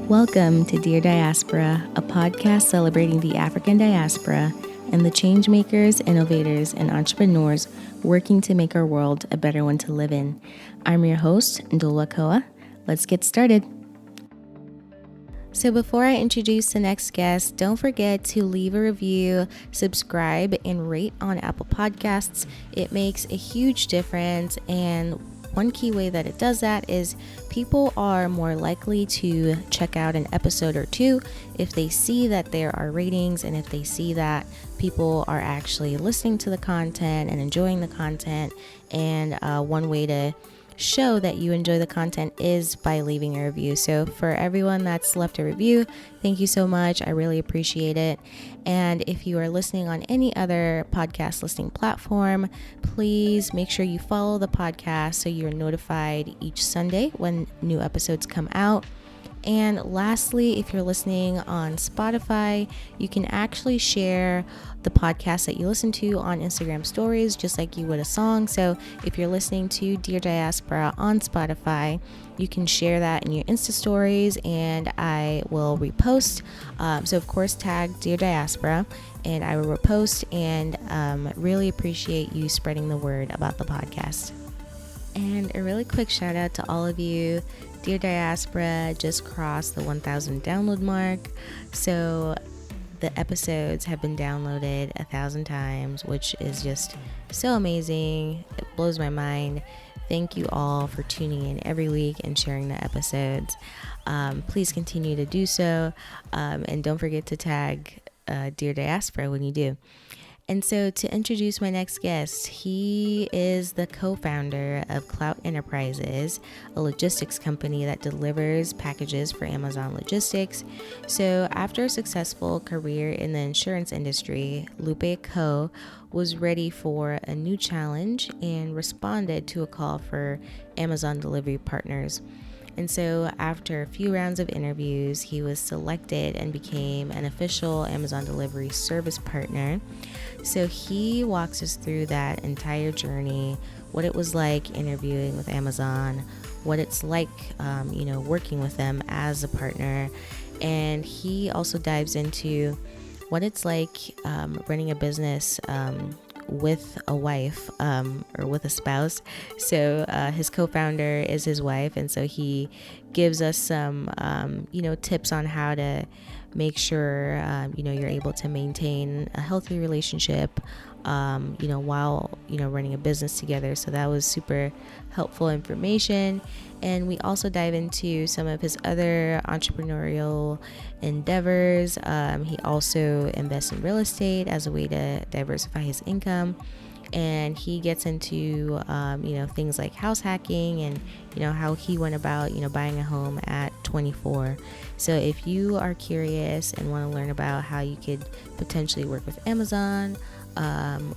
Welcome to Dear Diaspora, a podcast celebrating the African diaspora and the change makers, innovators, and entrepreneurs working to make our world a better one to live in. I'm your host, Luper Akough. Let's get started. So before I introduce the next guest, don't forget to leave a review, subscribe, and rate on Apple Podcasts. It makes a huge difference, and one key way that it does that is people are more likely to check out an episode or two if they see that there are ratings and if they see that people are actually listening to the content and enjoying the content. And one way to show that you enjoy the content is by leaving a review. So for everyone that's left a review, thank you so much. I really appreciate it. And if you are listening on any other podcast listening platform, please make sure you follow the podcast so you're notified each Sunday when new episodes come out. And lastly, if you're listening on Spotify, you can actually share the podcast that you listen to on Instagram stories, just like you would a song. So if you're listening to Dear Diaspora on Spotify, you can share that in your Insta stories and I will repost. So of course, tag Dear Diaspora and I will repost, and really appreciate you spreading the word about the podcast. And a really quick shout out to all of you. Dear Diaspora just crossed the 1,000 download mark. So the episodes have been downloaded 1,000 times, which is just so amazing. It blows my mind. Thank you all for tuning in every week and sharing the episodes. Please continue to do so. And don't forget to tag Dear Diaspora when you do. And so to introduce my next guest, he is the co-founder of Clout Enterprises, a logistics company that delivers packages for Amazon Logistics. So after a successful career in the insurance industry, Luper Akough was ready for a new challenge and responded to a call for Amazon delivery partners. And so after a few rounds of interviews, he was selected and became an official Amazon delivery service partner. So he walks us through that entire journey, what it was like interviewing with Amazon, what it's like, working with them as a partner. And he also dives into what it's like running a business with a wife or with a spouse. So his co-founder is his wife, and so he gives us some tips on how to make sure you're able to maintain a healthy relationship while running a business together. So that was super helpful information. And we also dive into some of his other entrepreneurial endeavors. He also invests in real estate as a way to diversify his income. And he gets into, things like house hacking and, how he went about, buying a home at 24. So if you are curious and want to learn about how you could potentially work with Amazon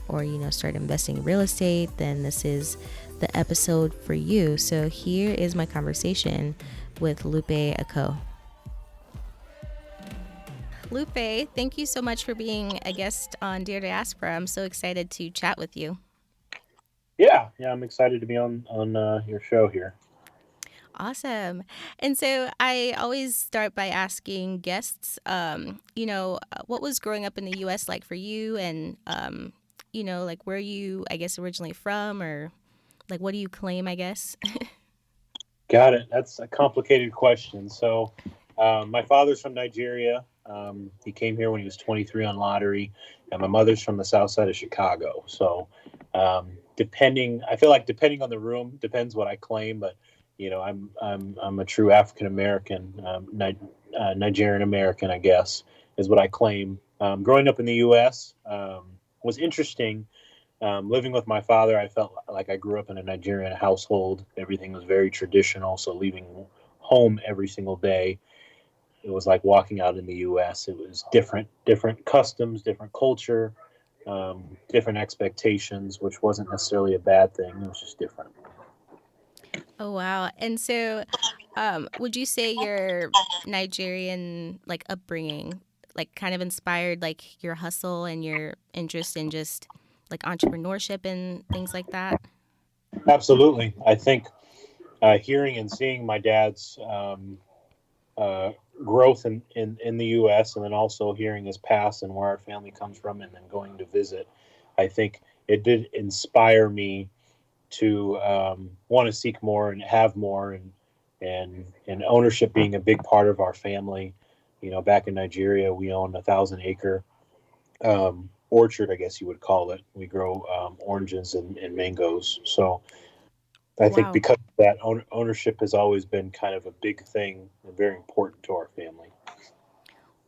or, start investing in real estate, then this is the episode for you. So here is my conversation with Luper Akough. Luper, thank you so much for being a guest on Dear Diaspora. I'm so excited to chat with you. Yeah, I'm excited to be on your show here. Awesome. And so I always start by asking guests, what was growing up in the U.S. like for you? And, where are you, I guess, originally from, or what do you claim, I guess? Got it. That's a complicated question. So my father's from Nigeria. He came here when he was 23 on lottery, and my mother's from the south side of Chicago. So depending on the room, depends what I claim, but I'm a true African American, Nigerian American, I guess, is what I claim. Growing up in the U.S. Was interesting. Living with my father, I felt like I grew up in a Nigerian household. Everything was very traditional. So leaving home every single day, it was like walking out in the U.S. It was different customs, different culture, different expectations, which wasn't necessarily a bad thing. It was just different. Oh, wow. And so would you say your Nigerian upbringing kind of inspired your hustle and your interest in just entrepreneurship and things like that? Absolutely. I think hearing and seeing my dad's uh, growth in the U.S. and then also hearing his past and where our family comes from, and then going to visit, I think it did inspire me to want to seek more and have more, and ownership being a big part of our family. Back in Nigeria, we own 1,000-acre orchard, I guess you would call it. We grow oranges and mangoes. So I think Wow. because of that, ownership has always been kind of a big thing and very important to our family.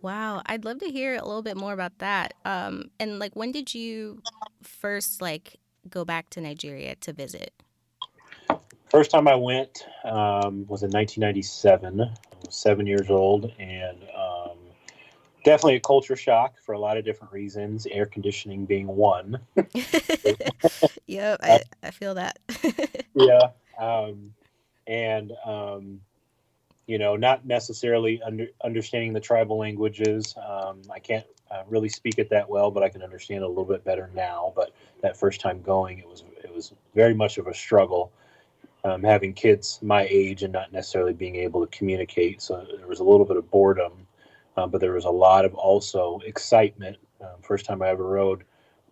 Wow. I'd love to hear a little bit more about that. And like, when did you first like go back to Nigeria to visit? First time I went was in 1997. I was 7 years old, and definitely a culture shock for a lot of different reasons, air conditioning being one. Yep, Uh, I feel that. yeah. And not necessarily understanding the tribal languages. I can't really speak it that well, but I can understand it a little bit better now. But that first time going, it was very much of a struggle. Having kids my age and not necessarily being able to communicate, so there was a little bit of boredom, but there was a lot of also excitement. First time I ever rode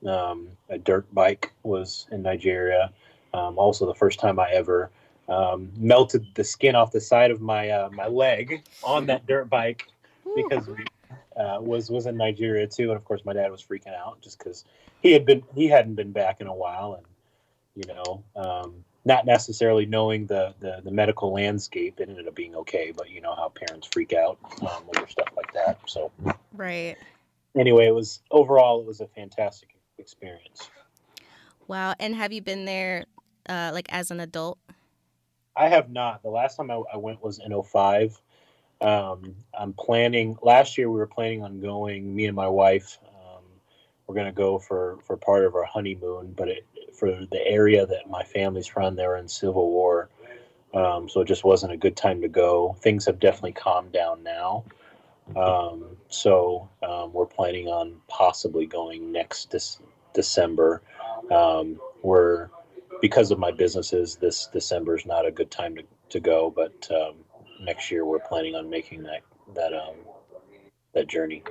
a dirt bike was in Nigeria. Also, the first time I ever melted the skin off the side of my leg on that dirt bike Whew. because we was in Nigeria too, and of course my dad was freaking out just because he hadn't been back in a while, and not necessarily knowing the medical landscape. It ended up being okay, but you know how parents freak out over stuff like that. So Right. anyway, it was a fantastic experience. Wow. And have you been there like as an adult? I have not. The last time I went was in '05. I'm planning. Last year we were planning on going. Me and my wife. We're going to go for part of our honeymoon, but for the area that my family's from, they were in Civil War, so it just wasn't a good time to go. Things have definitely calmed down now, so we're planning on possibly going next December. We're Because of my businesses, this December is not a good time to go, but next year we're planning on making that journey.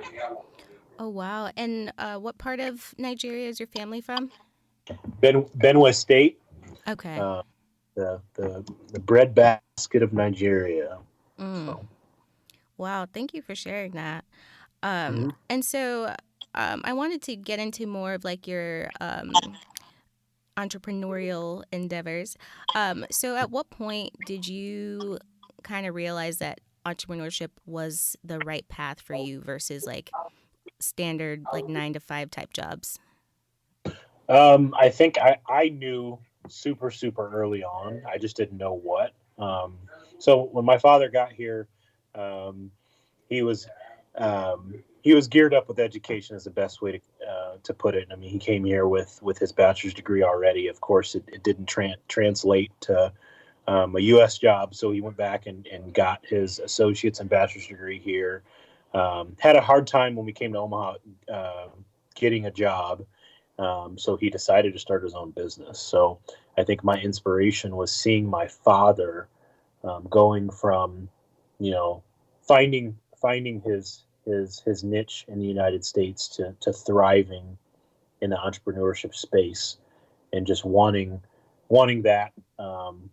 Oh, wow. And what part of Nigeria is your family from? Benue State, Okay. uh, the breadbasket of Nigeria. Mm. So, Wow. Thank you for sharing that. mhm. And so I wanted to get into more of like your entrepreneurial endeavors. So at what point did you kind of realize that entrepreneurship was the right path for you versus like standard like 9 to 5 type jobs? I think I knew super early on. I just didn't know what. So when my father got here, um, he was he was geared up with education, is the best way to put it. I mean, he came here with his bachelor's degree already. Of course, it didn't translate to a U.S. job, so he went back and got his associate's and bachelor's degree here. Had a hard time when we came to Omaha getting a job, so he decided to start his own business. So I think my inspiration was seeing my father going from, you know, finding his niche in the United States to thriving in the entrepreneurship space, and just wanting that,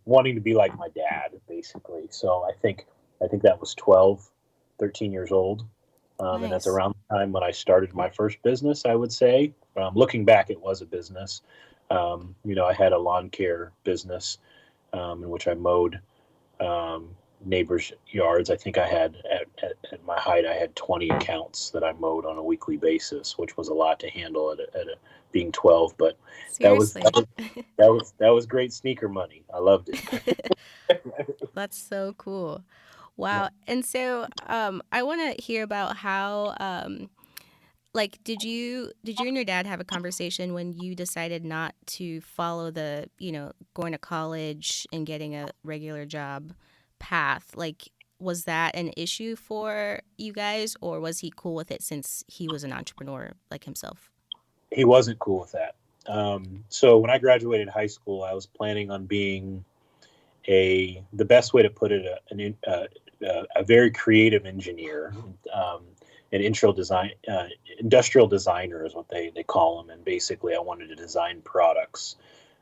wanting to be like my dad, basically. So I think that was 12, 13 years old. And that's Nice. around the time when I started my first business, I would say. Looking back, it was a business. I had a lawn care business in which I mowed um, neighbors' yards. I think I had, at my height, I had 20 accounts that I mowed on a weekly basis, which was a lot to handle being 12. But that was that Seriously. was that was great sneaker money. I loved it. That's so cool. Yeah. Wow. And so I want to hear about how like did you and your dad have a conversation when you decided not to follow the, going to college and getting a regular job path? Like, was that an issue for you guys, or was he cool with it since he was an entrepreneur like himself? He wasn't cool with that. So when I graduated high school, I was planning on being the best way to put it, a very creative engineer, um, an industrial designer is what they call them. And basically, I wanted to design products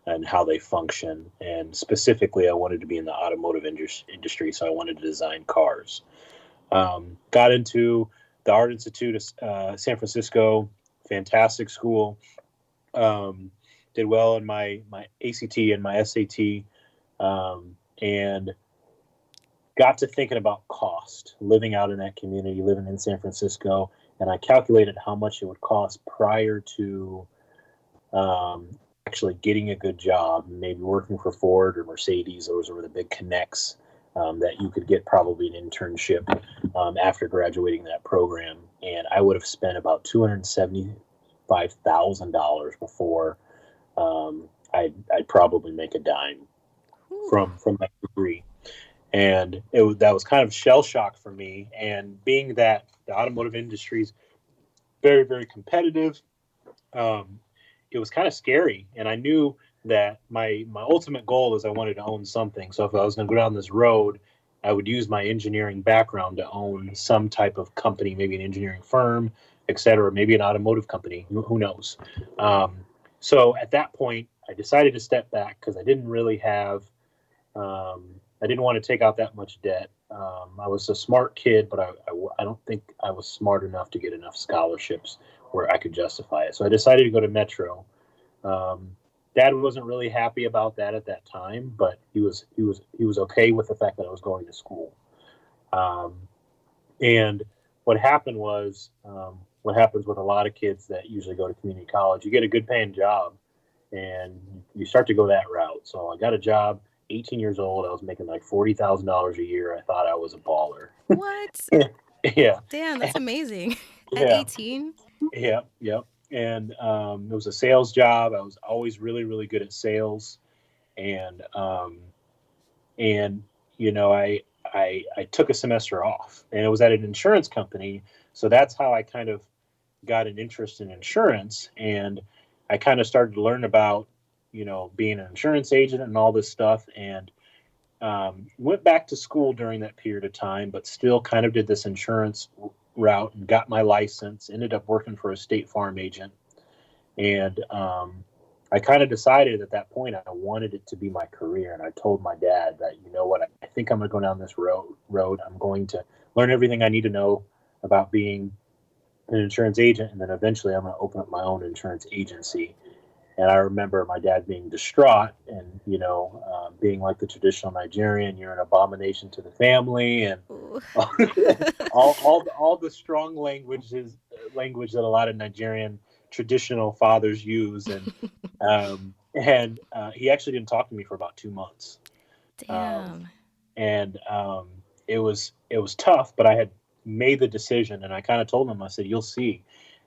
and how they function. And specifically, I wanted to be in the automotive industry, so I wanted to design cars. Got into the Art Institute of San Francisco, fantastic school. Um, did well in my ACT and my SAT, and got to thinking about cost, living out in that community, living in San Francisco, and I calculated how much it would cost prior to um, actually getting a good job, maybe working for Ford or Mercedes. Those were the big connects that you could get probably an internship after graduating that program. And I would have spent about $275,000 before I'd probably make a dime from that degree. And that was kind of shell shock for me. And being that the automotive industry is very, very competitive, um, it was kind of scary. And I knew that my ultimate goal is I wanted to own something. So if I was going to go down this road, I would use my engineering background to own some type of company, maybe an engineering firm, et cetera, maybe an automotive company. Who knows? Um, so at that point, I decided to step back because I didn't really have. I didn't want to take out that much debt. I was a smart kid, but I don't think I was smart enough to get enough scholarships where I could justify it. So I decided to go to Metro. Um, Dad wasn't really happy about that at that time, but he was okay with the fact that I was going to school. Um, and what happened was what happens with a lot of kids that usually go to community college. You get a good paying job, and you start to go that route. So I got a job. 18 years old. I was making like $40,000 a year. I thought I was a baller. What? Yeah, Damn, that's amazing. At yeah, 18? yeah, yeah. And it was a sales job. I was always really, really good at sales, and and I took a semester off, and it was at an insurance company. So that's how I kind of got an interest in insurance, and I kind of started to learn about being an insurance agent and all this stuff, and went back to school during that period of time, but still kind of did this insurance route and got my license. Ended up working for a State Farm agent, and I kind of decided at that point I wanted it to be my career. And I told my dad that, you know what, I think I'm going to go down this road. I'm going to learn everything I need to know about being an insurance agent, and then eventually I'm going to open up my own insurance agency. And I remember my dad being distraught and, being like the traditional Nigerian, you're an abomination to the family, and Ooh. all the strong language that a lot of Nigerian traditional fathers use. And he actually didn't talk to me for about 2 months. Um, Damn. and it was tough, but I had made the decision, and I kind of told him, I said, "You'll see."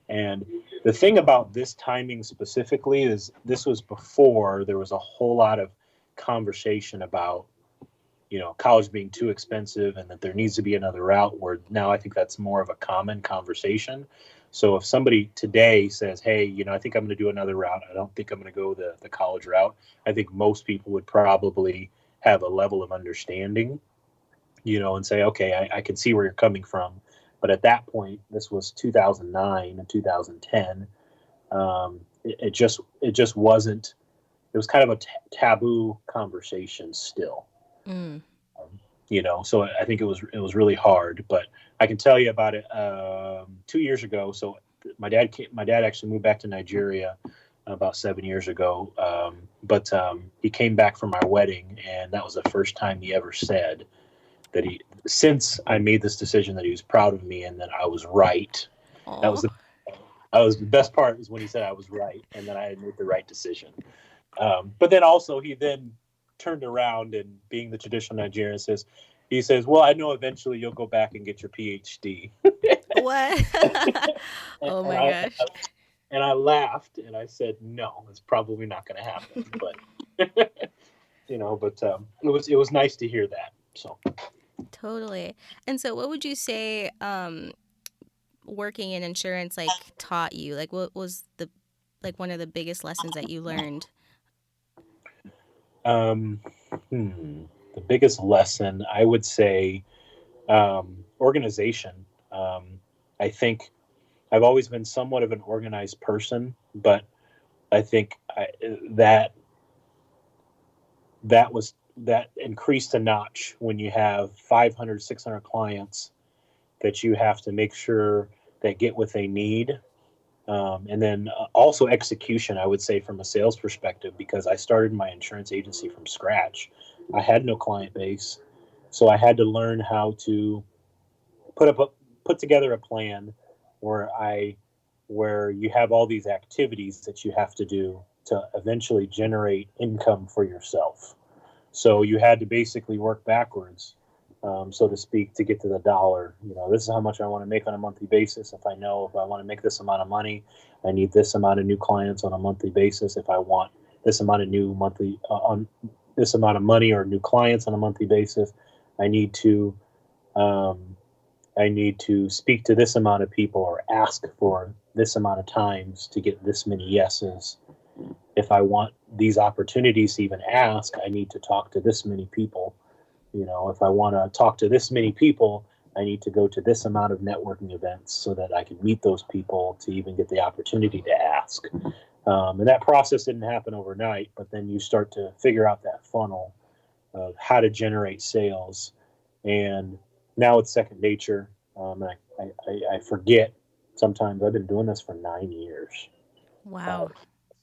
And the thing about this timing specifically is this was before there was a whole lot of conversation about college being too expensive and that there needs to be another route, where now I think that's more of a common conversation. So if somebody today says, hey, I think I'm going to do another route, I don't think I'm going to go the college route, I think most people would probably have a level of understanding, and say, okay, I can see where you're coming from. But at that point, this was 2009 and 2010. It just wasn't. It was kind of a taboo conversation still. Mm. So I think it was really hard. But I can tell you about it 2 years ago. So my dad actually moved back to Nigeria about 7 years ago. But he came back for my wedding, and that was the first time he ever said that since I made this decision, that he was proud of me and that I was right. That was Aw. the best part, is when he said I was right and that I had made the right decision. But then also he then turned around, and being the traditional Nigerian, he says, well, I know eventually you'll go back and get your PhD. What? and, Oh and my I gosh. and I laughed and I said, no, it's probably not going to happen. But it was nice to hear that. So. Totally. And so what would you say working in insurance like taught you? Like what was the like one of the biggest lessons that you learned? Um, the biggest lesson, I would say, Organization. I think I've always been somewhat of an organized person, but I think that that increased a notch when you have 500, 600 clients that you have to make sure that get what they need. And then also execution, I would say, from a sales perspective, because I started my insurance agency from scratch. I had no client base, so I had to learn how to put up a, put together a plan where where you have all these activities that you have to do to eventually generate income for yourself. So you had to basically work backwards, so to speak, to get to the dollar. This is how much I want to make on a monthly basis. If I want to make this amount of money, I need this amount of new clients on a monthly basis. If I want this amount of new monthly on this amount of money or new clients on a monthly basis, I need to um, I need to speak to this amount of people or ask for this amount of times to get this many yeses. If I want these opportunities to even ask, I need to talk to this many people. If I want to talk to this many people, I need to go to this amount of networking events so that I can meet those people to even get the opportunity to ask. And that process didn't happen overnight, but then you start to figure out that funnel of how to generate sales. And now it's second nature. I forget sometimes. I've been doing this for 9 years. Wow.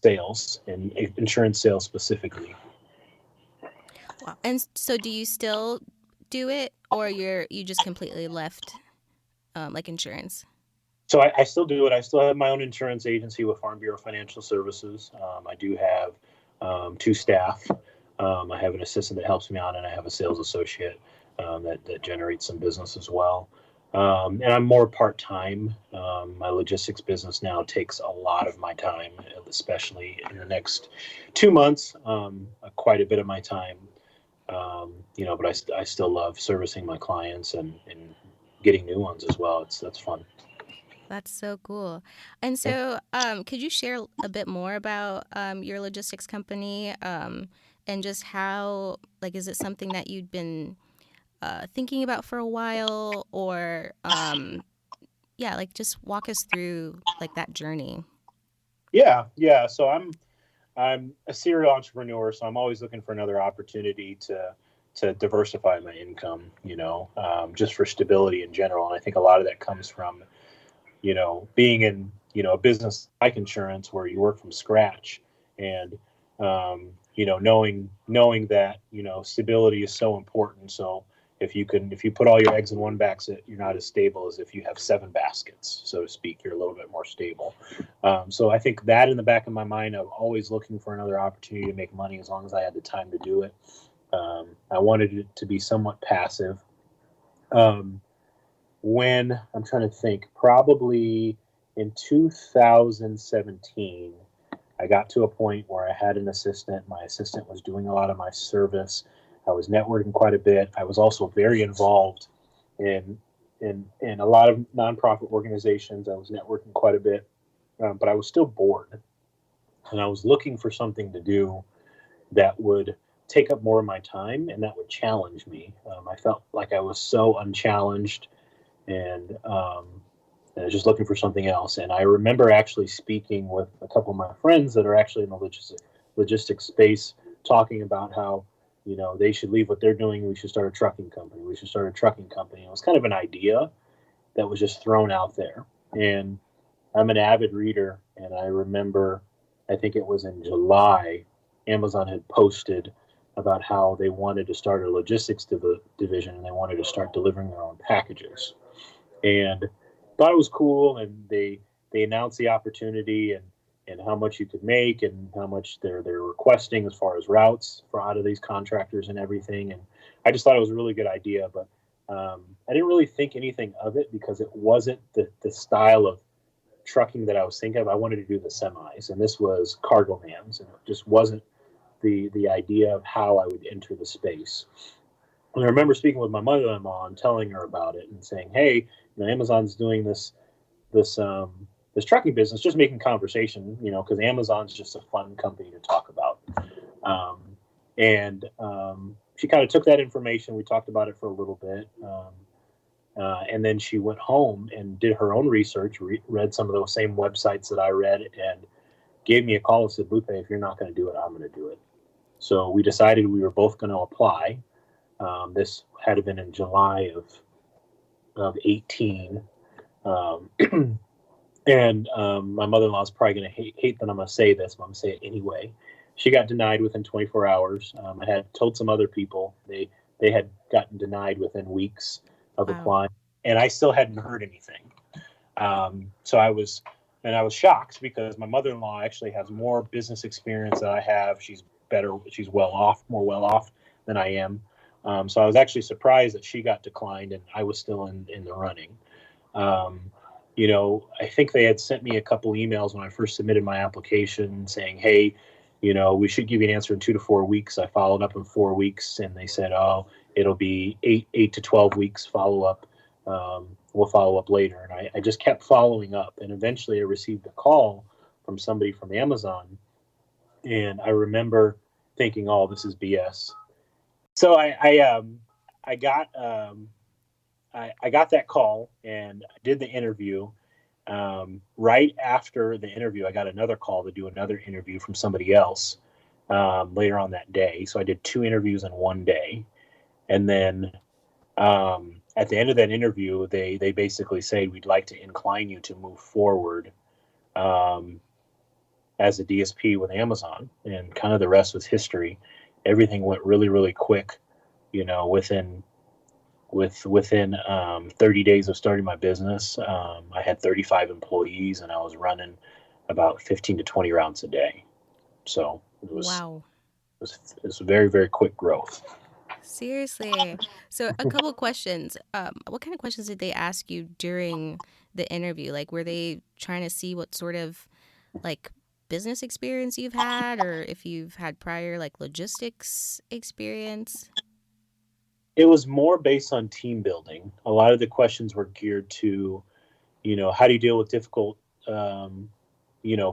Sales and insurance sales specifically. Wow. And so do you still do it, or you just completely left like insurance? So I still do it. I still have my own insurance agency with Farm Bureau Financial Services. I do have two staff. I have an assistant that helps me out, and I have a sales associate that generates some business as well. And I'm more part time. My logistics business now takes a lot of my time, especially in the next 2 months, quite a bit of my time. But I still love servicing my clients and getting new ones as well. That's fun. That's so cool. And so, could you share a bit more about your logistics company, and just how, like, is it something that you'd been thinking about for a while, or yeah, like just walk us through like that journey. Yeah. So I'm a serial entrepreneur, so I'm always looking for another opportunity to diversify my income. Just for stability in general. And I think a lot of that comes from being in a business like insurance where you work from scratch, and knowing that stability is so important. So if you put all your eggs in one basket, you're not as stable as if you have seven baskets, so to speak. You're a little bit more stable. So I think that in the back of my mind, I'm always looking for another opportunity to make money as long as I had the time to do it. I wanted it to be somewhat passive. Um, when I'm trying to think, probably in 2017, I got to a point where I had an assistant. My assistant was doing a lot of my service. I was networking quite a bit. I was also very involved in in a lot of nonprofit organizations. I was networking quite a bit, but I was still bored, and I was looking for something to do that would take up more of my time and that would challenge me. I felt like I was so unchallenged, and I was just looking for something else. And I remember actually speaking with a couple of my friends that are actually in the logistics space, talking about how they should leave what they're doing. We should start a trucking company. We should start a trucking company. It was kind of an idea that was just thrown out there. And I'm an avid reader, and I remember, I think it was in July, Amazon had posted about how they wanted to start a logistics division, and they wanted to start delivering their own packages. And thought it was cool, and they announced the opportunity, and how much you could make and how much they're requesting as far as routes for out of these contractors and everything. And I just thought it was a really good idea, but I didn't really think anything of it because it wasn't the style of trucking that I was thinking of. I wanted to do the semis, and this was cargo vans, and it just wasn't the idea of how I would enter the space. And I remember speaking with my mother-in-law and telling her about it and saying, "Hey, Amazon's doing this trucking business, just making conversation, because Amazon's just a fun company to talk about." And she kind of took that information. We talked about it for a little bit. And then she went home and did her own research, read some of those same websites that I read, and gave me a call and said, Lupe, if you're not going to do it, I'm going to do it. So we decided we were both going to apply. This had been in July of 18. Um, and my mother-in-law is probably going to hate that I'm going to say this, but I'm going to say it anyway. She got denied within 24 hours. I had told some other people they had gotten denied within weeks of Wow. applying, and I still hadn't heard anything. So I was shocked because my mother-in-law actually has more business experience than I have. She's better. She's more well off than I am. So I was actually surprised that she got declined and I was still in the running. Um, I think they had sent me a couple emails when I first submitted my application saying, hey, we should give you an answer in 2 to 4 weeks. I followed up in 4 weeks and they said, oh, it'll be eight to 12 weeks follow up. We'll follow up later. And I just kept following up. And eventually I received a call from somebody from Amazon. And I remember thinking, oh, this is BS. So I got I got that call and I did the interview. Right after the interview, I got another call to do another interview from somebody else later on that day. So I did 2 interviews in one day. And then at the end of that interview, they basically say, we'd like to incline you to move forward um, as a DSP with Amazon. And kind of the rest was history. Everything went really, really quick, within 30 days of starting my business. I had 35 employees and I was running about 15 to 20 rounds a day. So Wow. it was very, very quick growth. Seriously. So a couple questions. What kind of questions did they ask you during the interview? Like, were they trying to see what sort of like business experience you've had, or if you've had prior like logistics experience? It was more based on team building. A lot of the questions were geared to, how do you deal with difficult,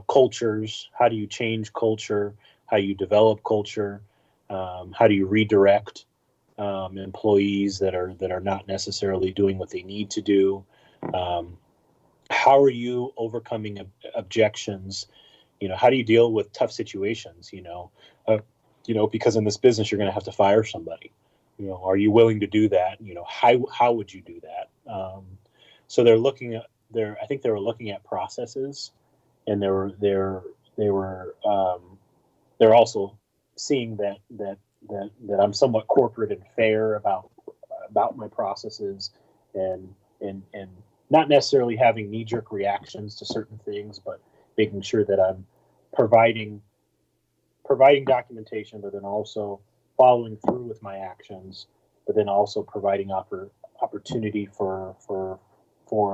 cultures? How do you change culture? How do you develop culture? How do you redirect employees that are not necessarily doing what they need to do? Um, how are you overcoming objections? How do you deal with tough situations? Because in this business you're going to have to fire somebody. Are you willing to do that? How would you do that? So they're looking at I think they were looking at processes, and they're also seeing that I'm somewhat corporate and fair about my processes, and not necessarily having knee-jerk reactions to certain things, but making sure that I'm providing documentation, but then also following through with my actions, but then also providing opportunity for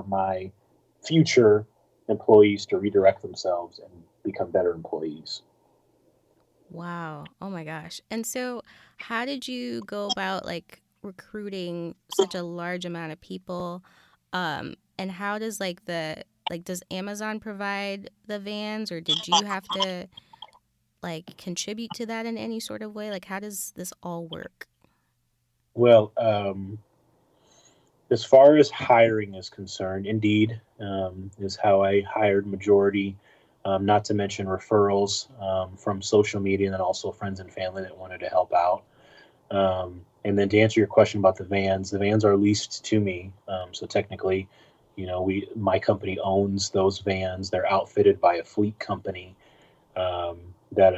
my future employees to redirect themselves and become better employees. Wow. Oh my gosh. And so, how did you go about like recruiting such a large amount of people? And how does does Amazon provide the vans, or did you have to like contribute to that in any sort of way? Like, how does this all work? Well, as far as hiring is concerned, Indeed is how I hired majority. Not to mention referrals from social media, and then also friends and family that wanted to help out. And then to answer your question about the vans are leased to me. So technically, my company owns those vans. They're outfitted by a fleet company um, that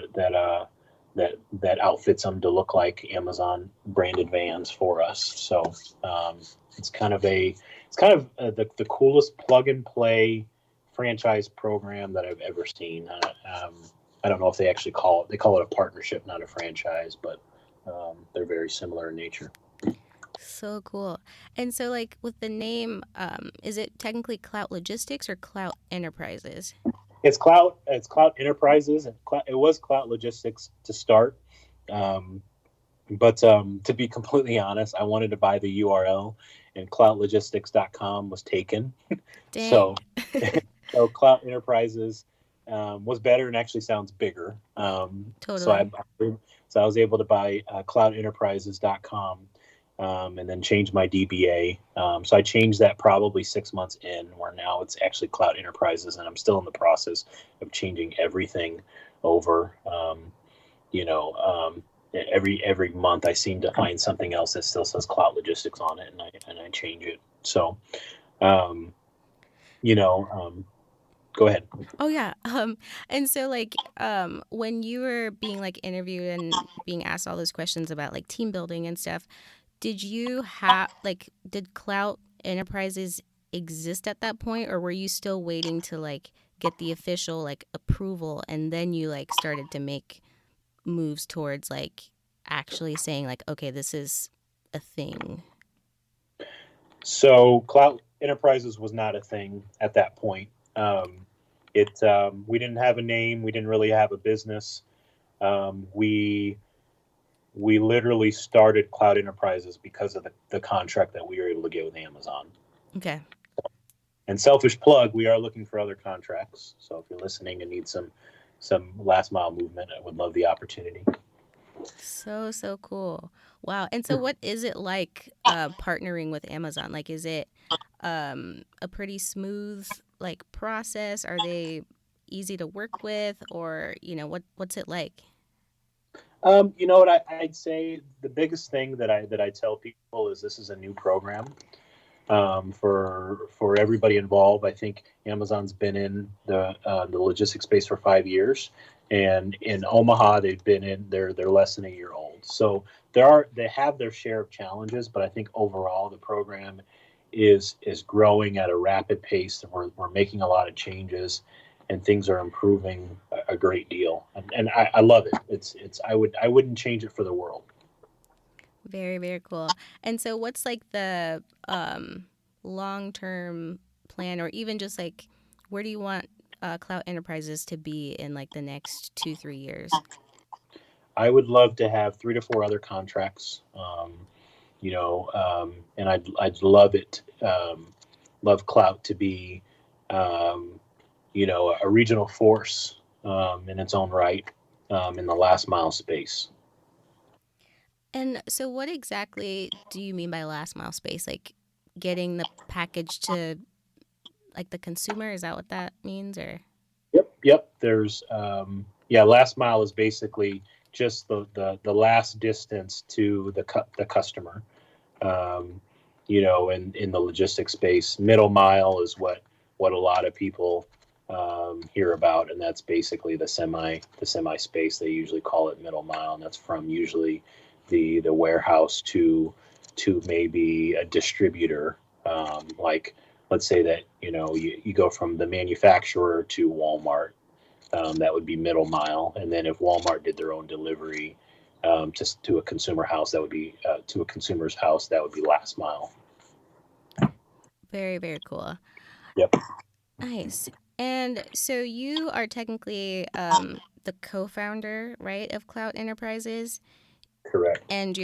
outfits them to look like Amazon branded vans for us. So um, it's kind of the coolest plug and play franchise program that I've ever seen. I don't know if they call it a partnership, not a franchise, but they're very similar in nature. So cool. And so, like, with the name, is it technically Clout Logistics or Clout Enterprises? It's Clout Enterprises, and it was Clout Logistics to start. Um, but to be completely honest, I wanted to buy the URL, and cloutlogistics.com was taken. So, Dang. so Clout Enterprises was better and actually sounds bigger. So Totally. I was able to buy cloutenterprises.com. and then changed my DBA. So I changed that probably 6 months in, where now it's actually Clout Enterprises, and I'm still in the process of changing everything over. You know, every month I seem to find something else that still says Clout Logistics on it, and I change it. So, um, go ahead. Oh yeah. And so like when you were being like interviewed and being asked all those questions about like team building and stuff, did you have like did Clout Enterprises exist at that point, or were you still waiting to like get the official like approval and then you like started to make moves towards like actually saying like okay, this is a thing? So Clout Enterprises was not a thing at that point. We didn't have a name. We didn't really have a business. We literally started Clout Enterprises because of the contract that we were able to get with Amazon. Okay. And selfish plug, we are looking for other contracts. So if you're listening and need some last mile movement, I would love the opportunity. So cool. Wow. And so what is it like partnering with Amazon? Like is it a pretty smooth like process? Are they easy to work with, or what's it like? You know what I'd say the biggest thing that I tell people is this is a new program for everybody involved. I think Amazon's been in the logistics space for 5 years, and in Omaha they're less than a year old. So they have their share of challenges, but I think overall the program is growing at a rapid pace. We're making a lot of changes, and things are improving a great deal, and I love it. I wouldn't change it for the world. Very, very cool. And so what's like the long-term plan, or even just like where do you want Cloud Enterprises to be in like the next 2, 3 years? I would love to have 3 to 4 other contracts. And I'd love it, love Clout to be, a regional force in its own right in the last mile space. And so what exactly do you mean by last mile space? Like getting the package to like the consumer? Is that what that means, or? Yep. There's last mile is basically just the last distance to the customer. Um, in the logistics space, middle mile is what a lot of people hear about, and that's basically the semi space. They usually call it middle mile, and that's from usually the warehouse to maybe a distributor. Like let's say that you go from the manufacturer to Walmart. That would be middle mile, and then if Walmart did their own delivery just to a consumer house, that would be to a consumer's house, that would be last mile. Very, very cool. Yep. Nice. And so you are technically the co-founder, right, of Clout Enterprises, Correct. and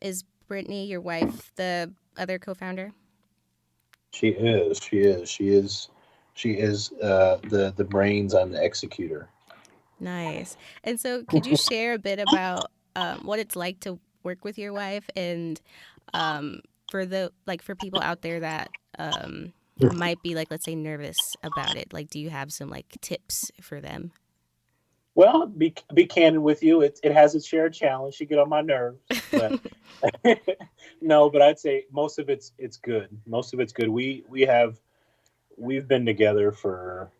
is Brittany, your wife, the other co-founder? She is the brains on the executor. Nice. And so could you share a bit about what it's like to work with your wife, and for the like for people out there that might be like, let's say, nervous about it, like do you have some like tips for them? Well, be candid with you. It has its share of challenge. She get on my nerves, but no. But I'd say most of it's good. Most of it's good. We've been together for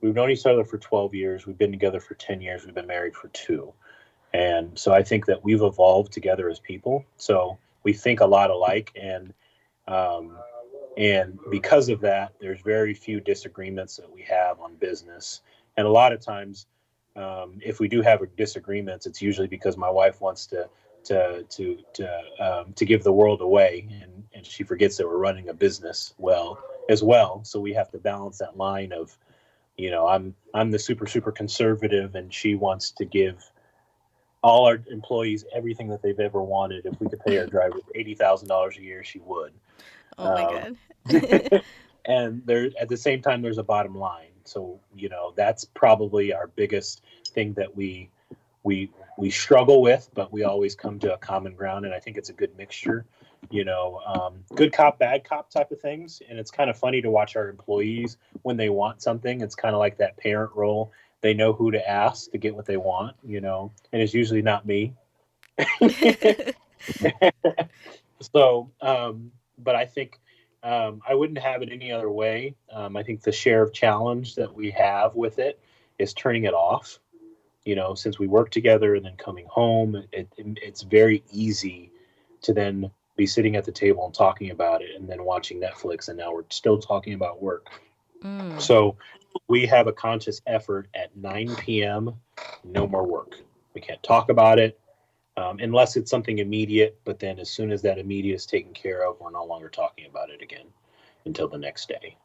we've known each other for 12 years. We've been together for 10 years. We've been married for 2. And so I think that we've evolved together as people. So we think a lot alike, um, and because of that, there's very few disagreements that we have on business. And a lot of times, if we do have disagreements, it's usually because my wife wants to give the world away, and she forgets that we're running a business as well. So we have to balance that line of, I'm the super conservative, and she wants to give all our employees everything that they've ever wanted. If we could pay our drivers $80,000 a year, she would. Oh my Um, god. and there, at the same time, there's a bottom line. So that's probably our biggest thing that we struggle with, but we always come to a common ground. And I think it's a good mixture. good cop, bad cop type of things. And it's kind of funny to watch our employees when they want something. It's kind of like that parent role. They know who to ask to get what they want, and it's usually not me. So, but I think I wouldn't have it any other way. I think the share of challenge that we have with it is turning it off. Since we work together and then coming home, it's very easy to then be sitting at the table and talking about it and then watching Netflix. And now we're still talking about work. Mm. So we have a conscious effort at 9 p.m., no more work. We can't talk about it unless it's something immediate. But then as soon as that immediate is taken care of, we're no longer talking about it again until the next day.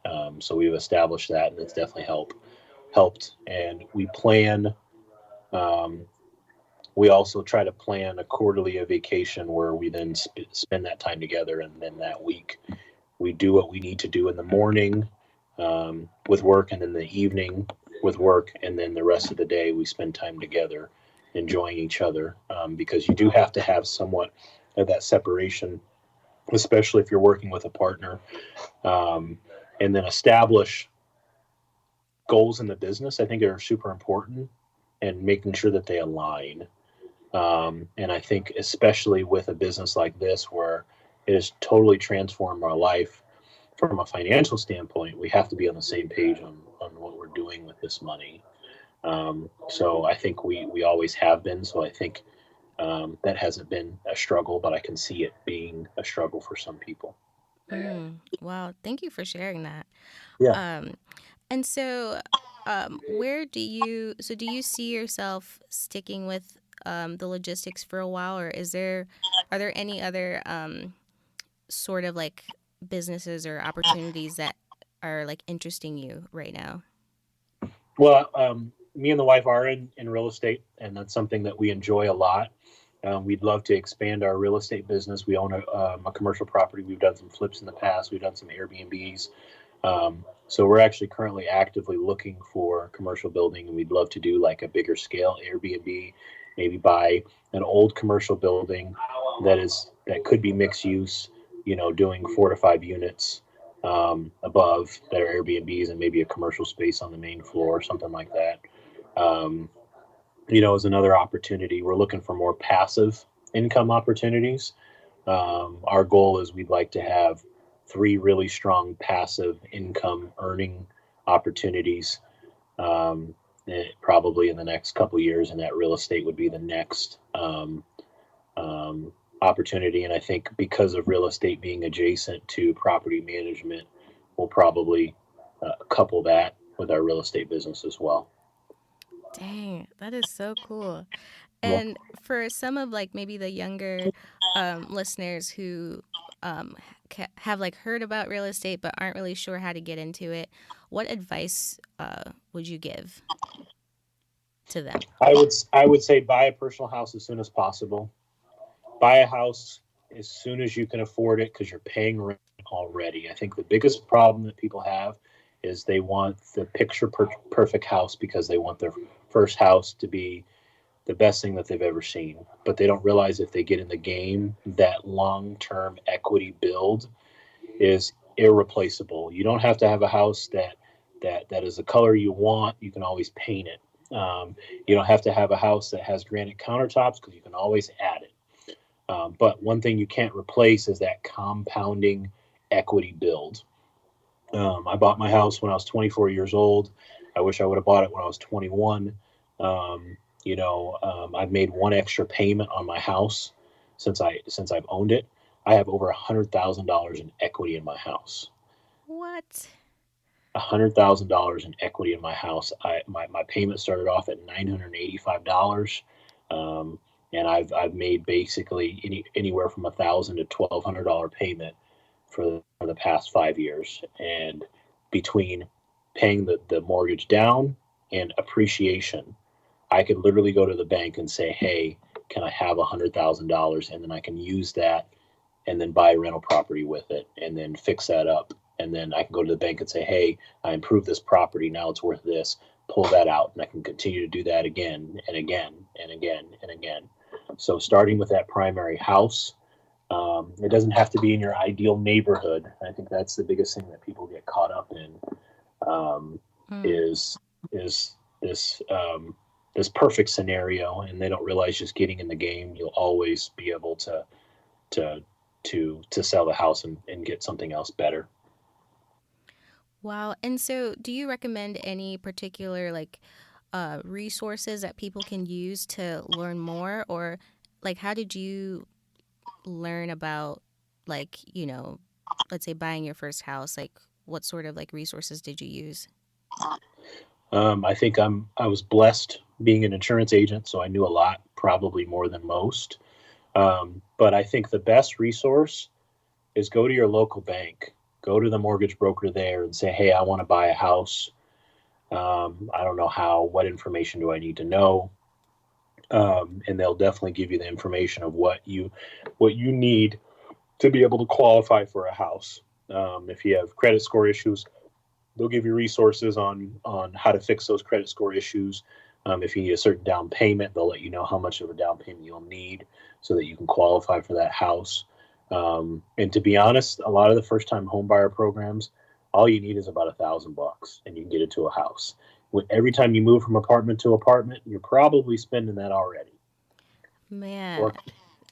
So we've established that, and it's definitely helped. And we plan. Um, we also try to plan a quarterly a vacation where we then spend that time together, and then that week we do what we need to do in the morning with work, and then the evening with work, and then the rest of the day we spend time together enjoying each other, because you do have to have somewhat of that separation, especially if you're working with a partner, and then establish goals in the business. I think are super important, and making sure that they align. And I think especially with a business like this where it has totally transformed our life from a financial standpoint, we have to be on the same page on what we're doing with this money. So I think we always have been. So I think that hasn't been a struggle, but I can see it being a struggle for some people. Wow, thank you for sharing that. Yeah. Um, and so, do you see yourself sticking with the logistics for a while, or are there any other sort of like businesses or opportunities that are like interesting you right now? Well, me and the wife are in real estate, and that's something that we enjoy a lot. We'd love to expand our real estate business. We own a commercial property. We've done some flips in the past. We've done some Airbnbs. So we're actually currently actively looking for commercial building, and we'd love to do like a bigger scale Airbnb, maybe buy an old commercial building that could be mixed use, doing 4 to 5 units above that are Airbnbs, and maybe a commercial space on the main floor or something like that. Um, is another opportunity. We're looking for more passive income opportunities. Our goal is we'd like to have 3 really strong passive income earning opportunities, probably in the next couple of years, and that real estate would be the next opportunity. And I think because of real estate being adjacent to property management, we'll probably couple that with our real estate business as well. Dang, that is so cool. Yeah. And for some of like maybe the younger listeners who um, have like heard about real estate but aren't really sure how to get into it, what advice would you give to them? I would say buy a personal house as soon as possible. Buy a house as soon as you can afford it because you're paying rent already. I think the biggest problem that people have is they want the perfect house because they want their first house to be the best thing that they've ever seen. But they don't realize if they get in the game, that long term equity build is irreplaceable. You don't have to have a house that is the color you want. You can always paint it. You don't have to have a house that has granite countertops because you can always add it. But one thing you can't replace is that compounding equity build. I bought my house when I was 24 years old. I wish I would have bought it when I was 21. I've made one extra payment on my house since I've owned it. I have over $100,000 in equity in my house. What? $100,000 in equity in my house. My payment started off at $985, um, and I've made basically anywhere from $1,000 to $1,200 payment for the past 5 years. And between paying the mortgage down and appreciation, I could literally go to the bank and say, "Hey, can I have $100,000?" And then I can use that and then buy a rental property with it and then fix that up. And then I can go to the bank and say, "Hey, I improved this property. Now it's worth this." Pull that out, and I can continue to do that again and again and again and again. So starting with that primary house, It doesn't have to be in your ideal neighborhood. I think that's the biggest thing that people get caught up in, um, Mm. is is this this perfect scenario, and they don't realize just getting in the game, you'll always be able to to sell the house and get something else better. Wow. And so, do you recommend any particular resources that people can use to learn more, or like how did you learn about let's say buying your first house? Like, what sort of like resources did you use? I think I was blessed being an insurance agent, so I knew a lot, probably more than most. But I think the best resource is go to your local bank, go to the mortgage broker there, and say, "Hey, I want to buy a house. I don't know how. What information do I need to know?" And they'll definitely give you the information of what you need to be able to qualify for a house. If you have credit score issues, they'll give you resources on how to fix those credit score issues. If you need a certain down payment, they'll let you know how much of a down payment you'll need so that you can qualify for that house. And to be honest, a lot of the first time home buyer programs, all you need is about $1,000 and you can get into a house. Every time you move from apartment to apartment, you're probably spending that already, Man, or or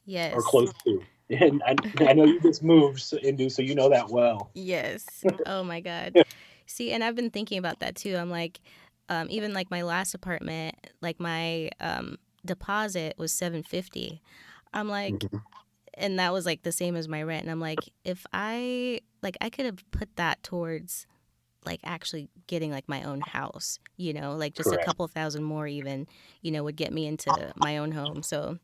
yes. close to. And I know you just moved, Indu, so you know that well. Yes. Oh my God. See, and I've been thinking about that too. I'm like, even like my last apartment, like my deposit was 750. I'm like, Mhm. and that was like the same as my rent. And I'm like, if I could have put that towards like actually getting like my own house, like just a Correct. couple thousand more even, would get me into my own home. So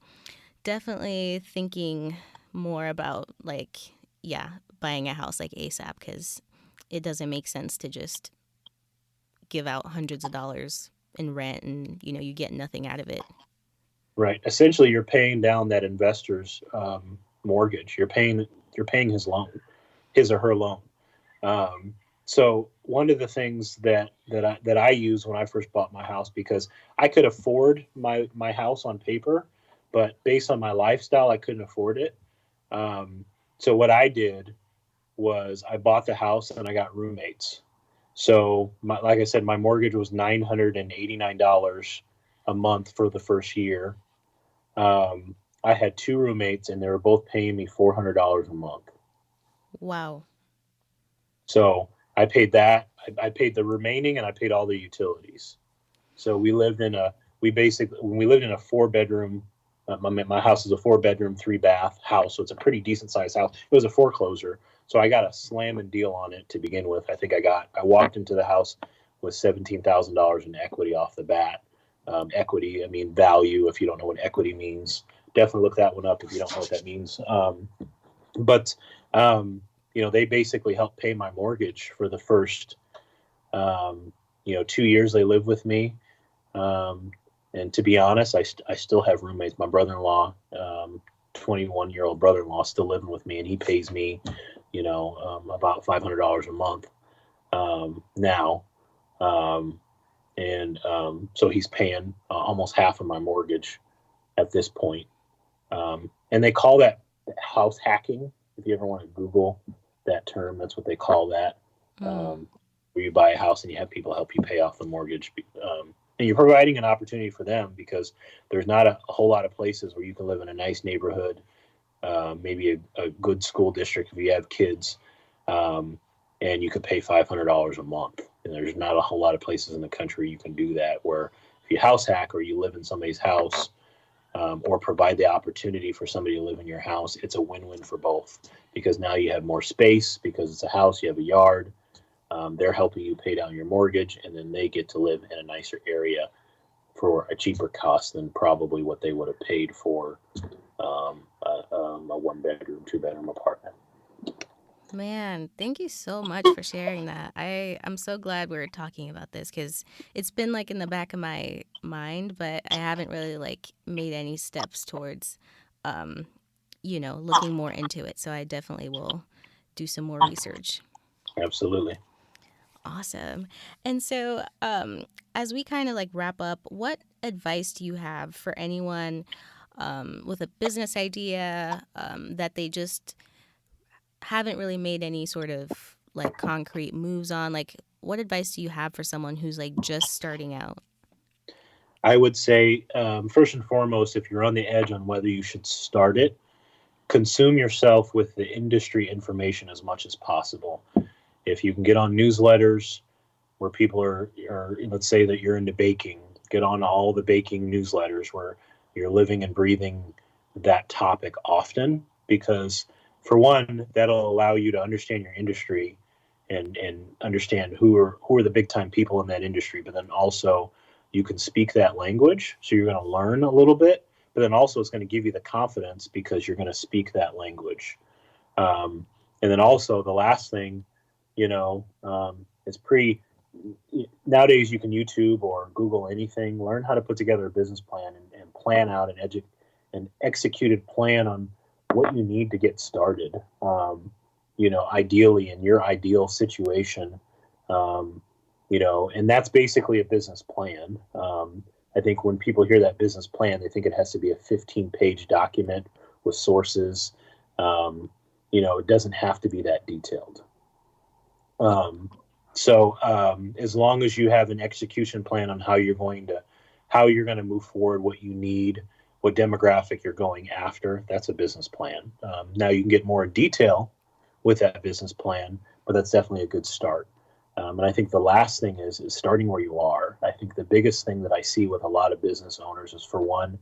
definitely thinking more about like, yeah, buying a house like ASAP, because it doesn't make sense to just give out hundreds of dollars in rent and you get nothing out of it. Right. Essentially, you're paying down that investor's mortgage. You're paying his loan, his or her loan. Um, so one of the things that I use when I first bought my house, because I could afford my house on paper, but based on my lifestyle, I couldn't afford it. Um, so what I did was I bought the house and I got roommates. So like I said, my mortgage was $989 a month for the first year. um, I had two roommates, and they were both paying me $400 a month. Wow. So I paid that. I paid the remaining, and I paid all the utilities. So we lived in a 4 bedroom. My house is a 4 bedroom, 3 bath house, so it's a pretty decent sized house. It was a foreclosure, so I got a slamming deal on it to begin with. I walked into the house with $17,000 in equity off the bat. Equity, I mean value. If you don't know what equity means, definitely look that one up if you don't know what that means. But they basically helped pay my mortgage for the first, um, 2 years they lived with me. um, and to be honest, I still have roommates. My brother-in-law, 21-year-old brother-in-law, still living with me, and he pays me, about $500 a month now. Um, and so he's paying almost half of my mortgage at this point. And they call that house hacking. If you ever want to Google that term, that's what they call that. Mm. Um, where you buy a house and you have people help you pay off the mortgage. And you're providing an opportunity for them, because there's not a whole lot of places where you can live in a nice neighborhood, maybe a good school district if you have kids, um, and you could pay $500 a month. And there's not a whole lot of places in the country you can do that. Where if you house hack or you live in somebody's house, or provide the opportunity for somebody to live in your house, it's a win-win for both, because now you have more space because it's a house, you have a yard. They're helping you pay down your mortgage, and then they get to live in a nicer area for a cheaper cost than probably what they would have paid for a one-bedroom, two-bedroom apartment. Man, thank you so much for sharing that. I'm so glad we are talking about this, because it's been like in the back of my mind, but I haven't really like made any steps towards, um, looking more into it. So I definitely will do some more research. Absolutely. Awesome. And so, as we kind of like wrap up, what advice do you have for anyone with a business idea that they just haven't really made any sort of like concrete moves on? Like, what advice do you have for someone who's like just starting out? I would say, first and foremost, if you're on the edge on whether you should start it, consume yourself with the industry information as much as possible. If you can get on newsletters where people are, let's say that you're into baking, get on all the baking newsletters where you're living and breathing that topic often, because for one, that'll allow you to understand your industry and understand who are the big time people in that industry, but then also you can speak that language, so you're going to learn a little bit, but then also it's going to give you the confidence because you're going to speak that language. And then also the last thing, it's pretty nowadays you can YouTube or Google anything, learn how to put together a business plan and plan out an executed plan on what you need to get started. Ideally in your ideal situation, and that's basically a business plan. I think when people hear that business plan, they think it has to be a 15-page document with sources. It doesn't have to be that detailed. As long as you have an execution plan on how you're going to move forward, what you need, what demographic you're going after, that's a business plan. Now you can get more detail with that business plan, but that's definitely a good start. And I think the last thing is starting where you are. I think the biggest thing that I see with a lot of business owners is, for one,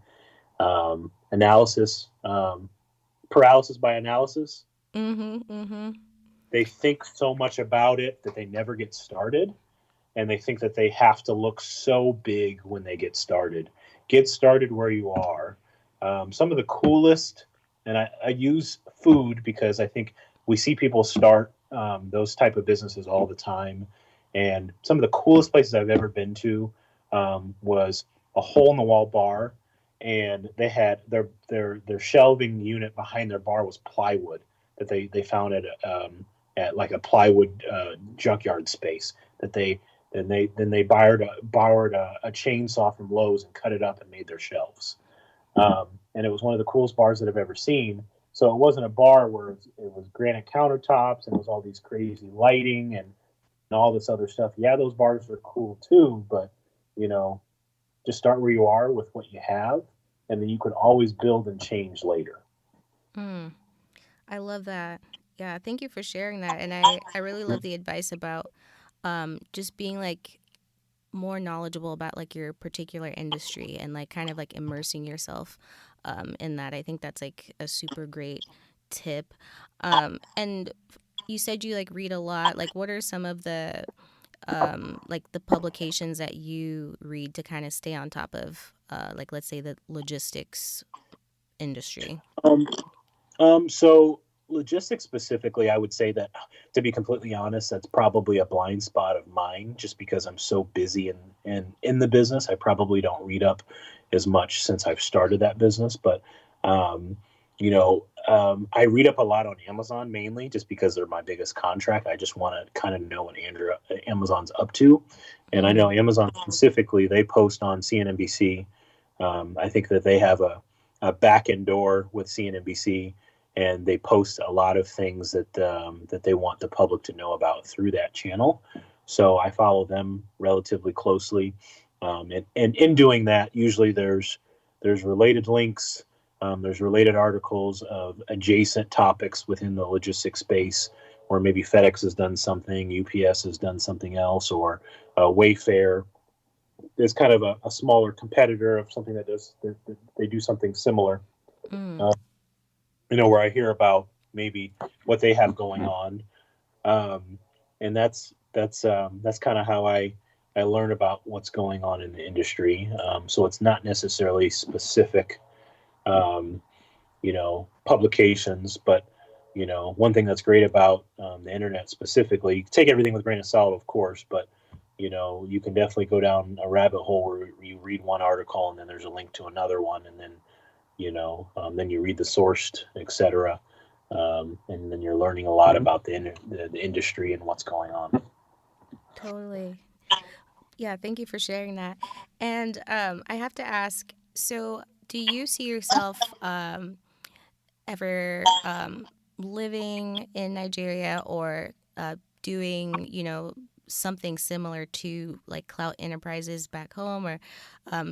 analysis, paralysis by analysis. Mm-hmm. Mm-hmm. They think so much about it that they never get started, and they think that they have to look so big when they get started. Get started where you are. Some of the coolest, and I use food because I think we see people start those type of businesses all the time. And some of the coolest places I've ever been to was a hole in the wall bar, and they had their shelving unit behind their bar was plywood that they found at like a plywood junkyard space that they borrowed a chainsaw from Lowe's and cut it up and made their shelves. And it was one of the coolest bars that I've ever seen. So it wasn't a bar where it was granite countertops and it was all these crazy lighting and all this other stuff. Yeah, those bars are cool too, but you know, just start where you are with what you have, and then you can always build and change later. Mm, I love that. Yeah, thank you for sharing that. And I really love the advice about just being like more knowledgeable about like your particular industry and like kind of like immersing yourself in that. I think that's like a super great tip. And you said you like read a lot. Like, what are some of the like the publications that you read to kind of stay on top of like let's say the logistics industry? Um, so logistics specifically, I would say that, to be completely honest, that's probably a blind spot of mine, just because I'm so busy in the business. I probably don't read up as much since I've started that business, but um, I read up a lot on Amazon, mainly just because they're my biggest contract. I just want to kind of know what Amazon's up to, and I Mm, know Amazon specifically, they post on CNNBC. I think that they have a back end door with CNNBC, and they post a lot of things that they want the public to know about through that channel. So I follow them relatively closely, and in doing that, usually there's related links, there's related articles of adjacent topics within the logistics space, or maybe FedEx has done something, UPS has done something else, or Wayfair is kind of a smaller competitor of something that they do something similar. mm, Uh, where I hear about maybe what they have going on, and that's kind of how I learn about what's going on in the industry. So it's not necessarily specific, um, publications, but one thing that's great about the internet specifically, you can take everything with a grain of salt, of course, but you can definitely go down a rabbit hole where you read one article and then there's a link to another one, and then you read the sourced, etc. And then you're learning a lot about the industry and what's going on. totally. Yeah, thank you for sharing that. And I have to ask, so do you see yourself ever living in Nigeria or doing, something similar to like Clout Enterprises back home, or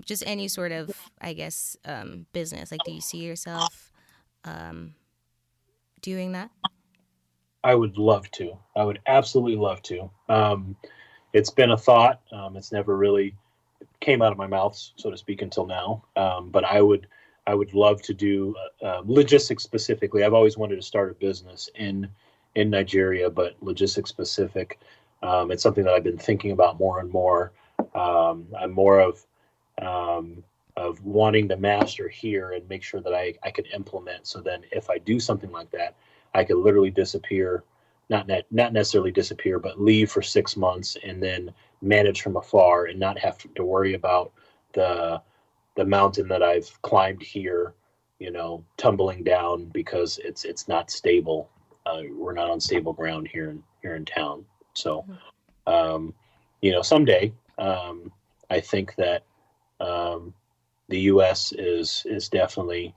just any sort of, I guess, business? Like, do you see yourself doing that? I would love to. I would absolutely love to. It's been a thought. It's never really came out of my mouth, so to speak, until now. But I would love to do logistics specifically. I've always wanted to start a business in Nigeria, but logistics specific. It's something that I've been thinking about more and more. I'm more of wanting to master here and make sure that I could implement. So then, if I do something like that, I could literally disappear, not necessarily disappear, but leave for 6 months and then manage from afar and not have to worry about the the mountain that I've climbed here, tumbling down because it's not stable. We're not on stable ground here in town. So, Mhm. um, someday, I think that um, the U.S. is definitely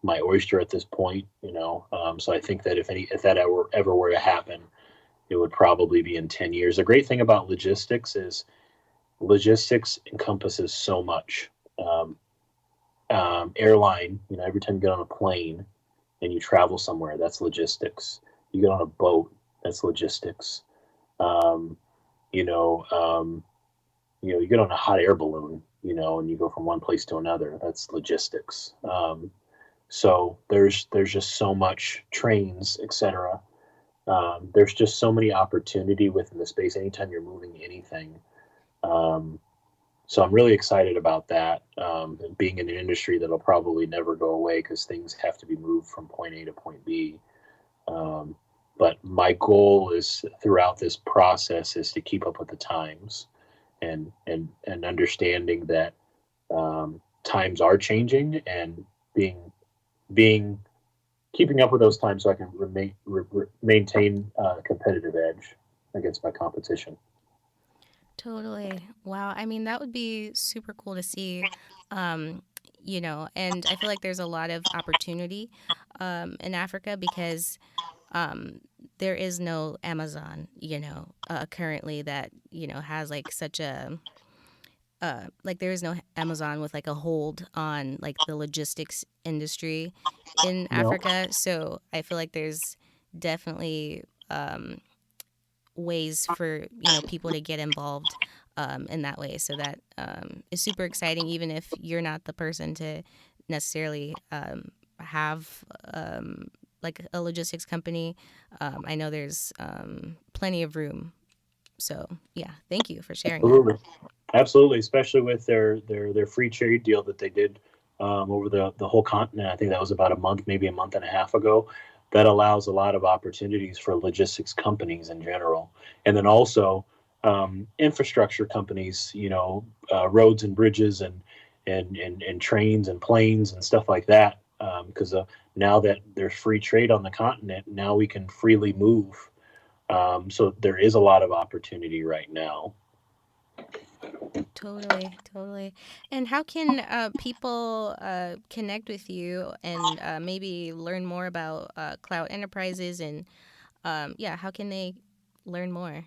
my oyster at this point. So I think that if that ever were to happen, it would probably be in 10 years. The great thing about logistics encompasses so much. Um, Airline, every time you get on a plane and you travel somewhere, that's logistics. You get on a boat, that's logistics. Um, you know, um, you get on a hot air balloon, and you go from one place to another. That's logistics. So there's just so much trains, etc. There's just so many opportunity within the space. Anytime you're moving anything, um, so I'm really excited about that. Being in an industry that'll probably never go away because things have to be moved from point A to point B. Um, but my goal is throughout this process is to keep up with the times and understanding that times are changing and being being keeping up with those times so I can maintain a competitive edge against my competition. Totally. Wow. I mean, that would be super cool to see. Um, and I feel like there's a lot of opportunity in Africa because um, there is no Amazon, currently that, has like such a, like there is no Amazon with like a hold on like the logistics industry in No, Africa. So I feel like there's definitely ways for people to get involved in that way. So that is super exciting, even if you're not the person to necessarily have like a logistics company. I know there's plenty of room. So yeah, thank you for sharing that. absolutely. Absolutely, especially with their free trade deal that they did over the whole continent. I think that was about a month, maybe a month and a half ago. That allows a lot of opportunities for logistics companies in general, and then also infrastructure companies. Roads and bridges and trains and planes and stuff like that. Because now that there's free trade on the continent, now we can freely move. So there is a lot of opportunity right now. Totally, totally. And how can people connect with you and maybe learn more about Clout Enterprises and yeah, how can they learn more?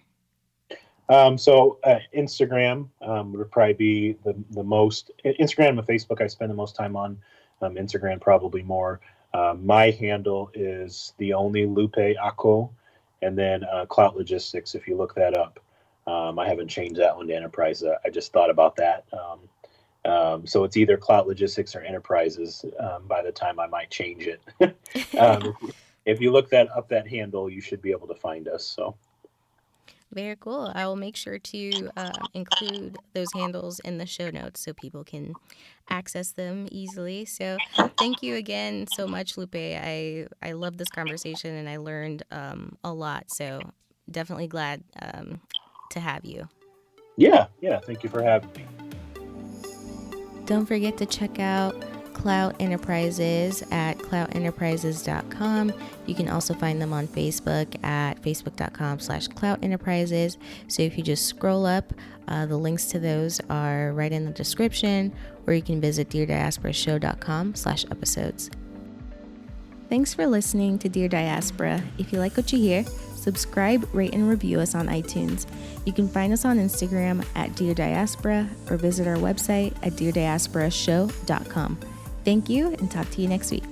So Instagram would probably be the most. Instagram and Facebook I spend the most time on. Instagram probably more. My handle is the only Lupe Akough, and then Clout Logistics. If you look that up, I haven't changed that one to Enterprise. I just thought about that. So it's either Clout Logistics or Enterprises. By the time I might change it, um, if you look that handle, you should be able to find us. So. Very cool. I will make sure to include those handles in the show notes so people can access them easily. So, thank you again so much, Lupe. I love this conversation and I learned a lot. So, definitely glad to have you. Yeah, yeah. Thank you for having me. Don't forget to check out Clout Enterprises at cloutenterprises.com. You can also find them on Facebook at facebook.com/Clout Enterprises. So if you just scroll up, the links to those are right in the description, or you can visit deardiasporashow.com/episodes. Thanks for listening to Dear Diaspora. If you like what you hear, subscribe, rate, and review us on iTunes. You can find us on Instagram at Dear Diaspora or visit our website at deardiasporashow.com. Thank you, and talk to you next week.